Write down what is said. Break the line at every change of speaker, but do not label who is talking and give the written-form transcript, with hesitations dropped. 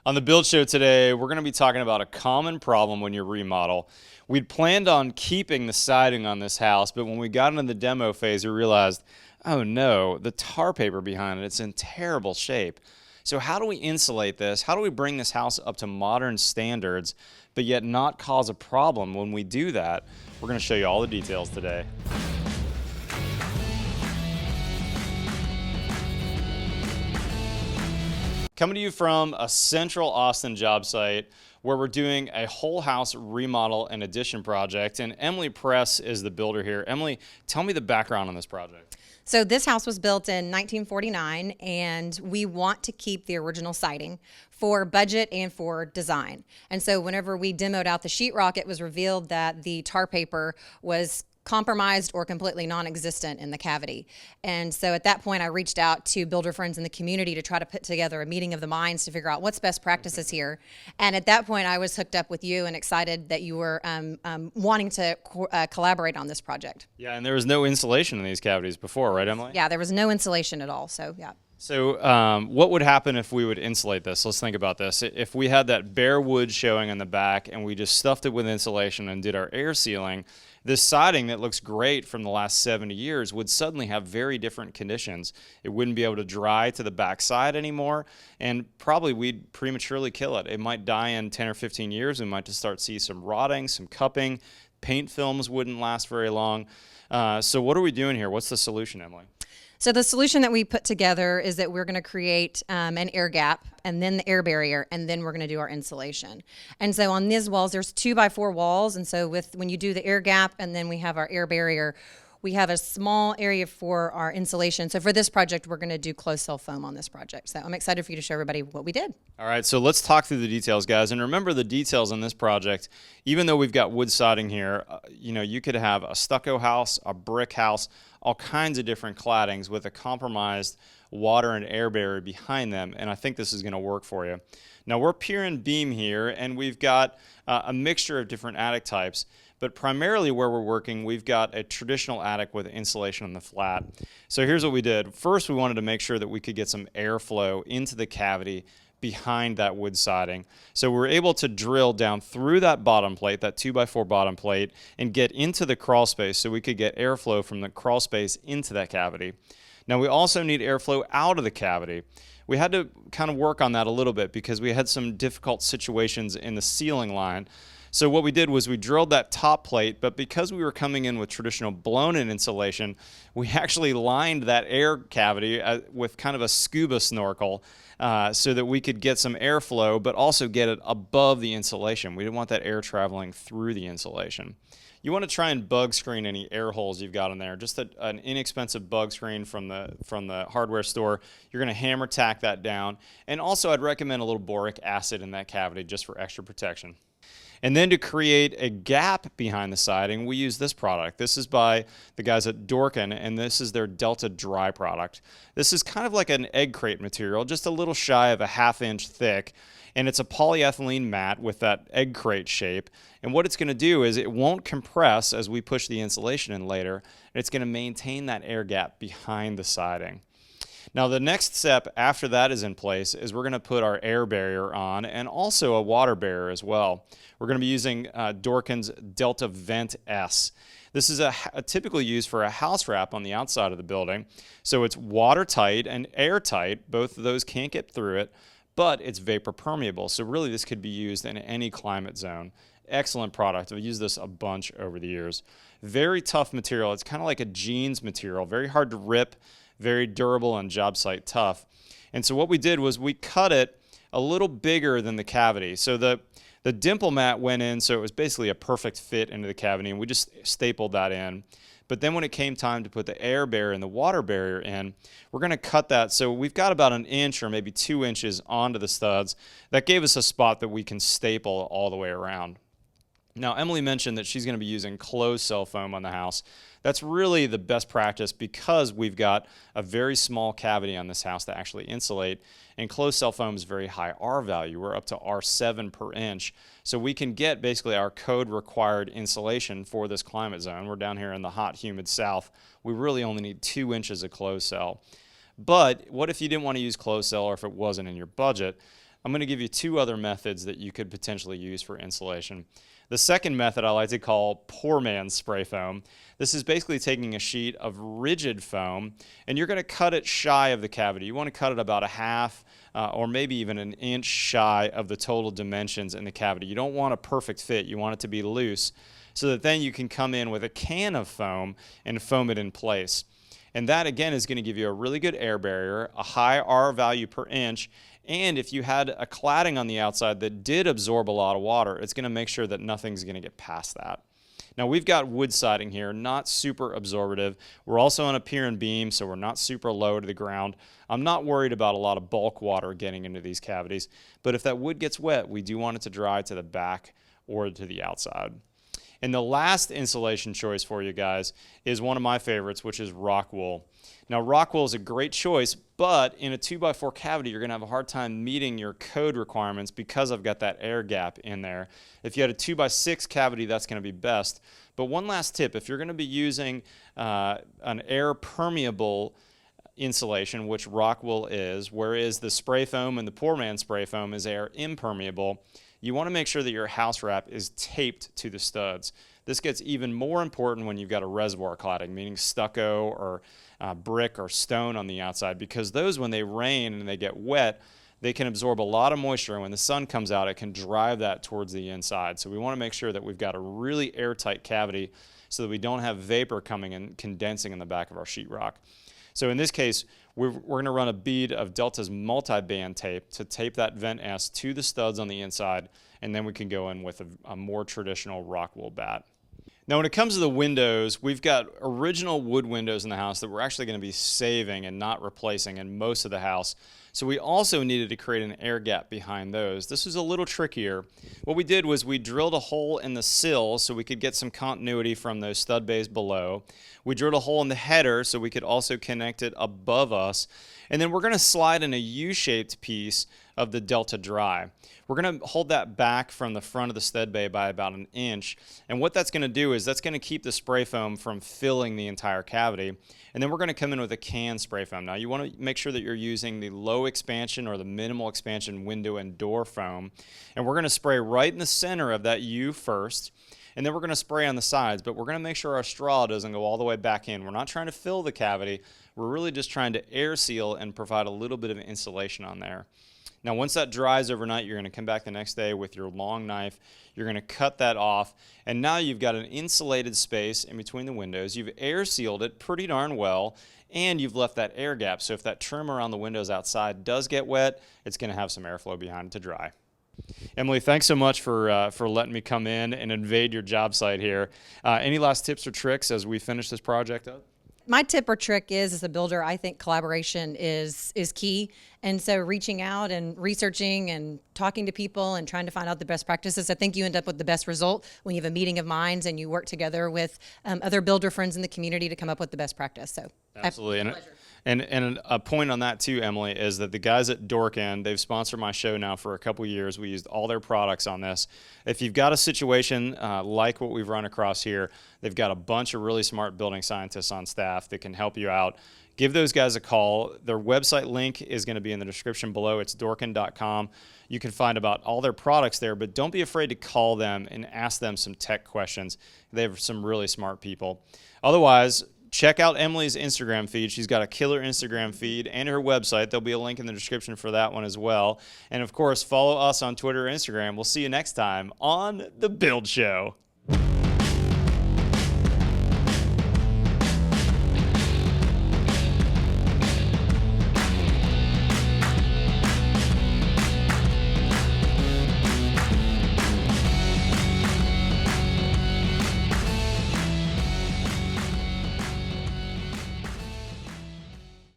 On the build show today, we're going to be talking about a common problem when you remodel. We'd planned on keeping the siding on this house, but when we got into the demo phase, we realized, oh no, the tar paper behind it's in terrible shape. So how do we insulate this? How do we bring this house up to modern standards, but yet not cause a problem when we do that? We're going to show you all the details today. Coming to you from a central Austin job site where we're doing a whole house remodel and addition project, and Emily Press is the builder here. Emily, tell me the background on this project.
So this house was built in 1949, and we want to keep the original siding for budget and for design. And so whenever we demoed out the sheetrock, it was revealed that the tar paper was compromised or completely non-existent in the cavity. And so at that point, I reached out to builder friends in the community to try to put together a meeting of the minds to figure out what's best practices here. And at that point, I was hooked up with you and excited that you were wanting to collaborate on this project.
Yeah, and there was no insulation in these cavities before, right, Emily?
Yeah, there was no insulation at all, so yeah.
So what would happen if we would insulate this? Let's think about this. If we had that bare wood showing in the back and we just stuffed it with insulation and did our air sealing, this siding that looks great from the last 70 years would suddenly have very different conditions. It wouldn't be able to dry to the back side anymore, and probably we'd prematurely kill it. It might die in 10 or 15 years. We might just start to see some rotting, some cupping. Paint films wouldn't last very long. So what are we doing here? What's the solution, Emily?
So the solution that we put together is that we're going to create an air gap and then the air barrier, and then we're going to do our insulation. And so on these walls, there's 2x4 walls. And so when you do the air gap and then we have our air barrier, we have a small area for our insulation. So for this project, we're going to do closed cell foam on this project. So I'm excited for you to show everybody what we did.
All right, so let's talk through the details, guys. And remember the details on this project. Even though we've got wood siding here, you could have a stucco house, a brick house, all kinds of different claddings with a compromised water and air barrier behind them. And I think this is going to work for you. Now we're pier and beam here, and we've got a mixture of different attic types. But primarily where we're working, we've got a traditional attic with insulation on the flat. So here's what we did. First, we wanted to make sure that we could get some airflow into the cavity behind that wood siding. So we were able to drill down through that bottom plate, that 2x4 bottom plate, and get into the crawl space so we could get airflow from the crawl space into that cavity. Now we also need airflow out of the cavity. We had to kind of work on that a little bit because we had some difficult situations in the ceiling line. So what we did was we drilled that top plate, but because we were coming in with traditional blown-in insulation, we actually lined that air cavity with kind of a scuba snorkel so that we could get some airflow, but also get it above the insulation. We didn't want that air traveling through the insulation. You want to try and bug screen any air holes you've got in there. Just an inexpensive bug screen from the hardware store. You're going to hammer tack that down. And also I'd recommend a little boric acid in that cavity just for extra protection. And then to create a gap behind the siding, we use this product. This is by the guys at Dorkin, and this is their Delta Dry product. This is kind of like an egg crate material, just a little shy of a 1/2 inch thick, and it's a polyethylene mat with that egg crate shape. And what it's going to do is it won't compress as we push the insulation in later, and it's going to maintain that air gap behind the siding. Now the next step after that is in place is we're going to put our air barrier on and also a water barrier as well. We're going to be using Dorkin's Delta Vent S. This is typically used for a house wrap on the outside of the building. So it's watertight and airtight. Both of those can't get through it, but it's vapor permeable. So really this could be used in any climate zone. Excellent product. I've used this a bunch over the years. Very tough material. It's kind of like a jeans material. Very hard to rip. Very durable and job site tough. And so what we did was we cut it a little bigger than the cavity. So the dimple mat went in, so it was basically a perfect fit into the cavity, and we just stapled that in. But then when it came time to put the air barrier and the water barrier in, we're going to cut that. So we've got about 1 inch or maybe 2 inches onto the studs. That gave us a spot that we can staple all the way around. Now, Emily mentioned that she's going to be using closed cell foam on the house. That's really the best practice because we've got a very small cavity on this house to actually insulate, and closed cell foam is very high R value. We're up to R7 per inch, so we can get basically our code required insulation for this climate zone. We're down here in the hot, humid south. We really only need 2 inches of closed cell. But what if you didn't want to use closed cell, or if it wasn't in your budget? I'm going to give you two other methods that you could potentially use for insulation. The second method I like to call poor man's spray foam. This is basically taking a sheet of rigid foam and you're going to cut it shy of the cavity. You want to cut it about a half or maybe even an inch shy of the total dimensions in the cavity. You don't want a perfect fit. You want it to be loose so that then you can come in with a can of foam and foam it in place. And that again is going to give you a really good air barrier, a high R value per inch, and if you had a cladding on the outside that did absorb a lot of water, it's going to make sure that nothing's going to get past that. Now we've got wood siding here, not super absorptive. We're also on a pier and beam, so we're not super low to the ground. I'm not worried about a lot of bulk water getting into these cavities, but if that wood gets wet, we do want it to dry to the back or to the outside. And the last insulation choice for you guys is one of my favorites, which is rock wool. Now, rock wool is a great choice, but in a 2x4 cavity, you're going to have a hard time meeting your code requirements because I've got that air gap in there. If you had a 2x6 cavity, that's going to be best. But one last tip, if you're going to be using an air permeable insulation, which rock wool is, whereas the spray foam and the poor man's spray foam is air impermeable, you want to make sure that your house wrap is taped to the studs. This gets even more important when you've got a reservoir cladding, meaning stucco or brick or stone on the outside, because those, when they rain and they get wet, they can absorb a lot of moisture, and when the sun comes out, it can drive that towards the inside. So we want to make sure that we've got a really airtight cavity so that we don't have vapor coming and condensing in the back of our sheetrock. So in this case, we're going to run a bead of Delta's multi-band tape to tape that vent S to the studs on the inside, and then we can go in with a more traditional rock wool bat. Now when it comes to the windows, we've got original wood windows in the house that we're actually going to be saving and not replacing in most of the house. So we also needed to create an air gap behind those. This was a little trickier. What we did was we drilled a hole in the sill so we could get some continuity from those stud bays below. We drilled a hole in the header so we could also connect it above us. And then we're going to slide in a U-shaped piece of the Delta Dry. We're going to hold that back from the front of the stud bay by about an inch. And what that's going to do is that's going to keep the spray foam from filling the entire cavity. And then we're going to come in with a can spray foam. Now you want to make sure that you're using the low expansion or the minimal expansion window and door foam. And we're going to spray right in the center of that U first. And then we're going to spray on the sides, but we're going to make sure our straw doesn't go all the way back in. We're not trying to fill the cavity. We're really just trying to air seal and provide a little bit of insulation on there. Now once that dries overnight, you're going to come back the next day with your long knife. You're going to cut that off, and now you've got an insulated space in between the windows. You've air sealed it pretty darn well, and you've left that air gap. So if that trim around the windows outside does get wet, it's going to have some airflow behind it to dry. Emily, thanks so much for letting me come in and invade your job site here. Any last tips or tricks as we finish this project up?
My tip or trick is, as a builder, I think collaboration is key. And so reaching out and researching and talking to people and trying to find out the best practices, I think you end up with the best result when you have a meeting of minds and you work together with other builder friends in the community to come up with the best practice. So
absolutely. And a point on that too, Emily, is that the guys at Dorkin, they've sponsored my show now for a couple years. We used all their products on this. If you've got a situation like what we've run across here, they've got a bunch of really smart building scientists on staff that can help you out. Give those guys a call. Their website link is going to be in the description below. It's dorkin.com. You can find about all their products there, but don't be afraid to call them and ask them some tech questions. They have some really smart people. Otherwise, check out Emily's Instagram feed. She's got a killer Instagram feed and her website. There'll be a link in the description for that one as well. And of course, follow us on Twitter or Instagram. We'll see you next time on The Build Show.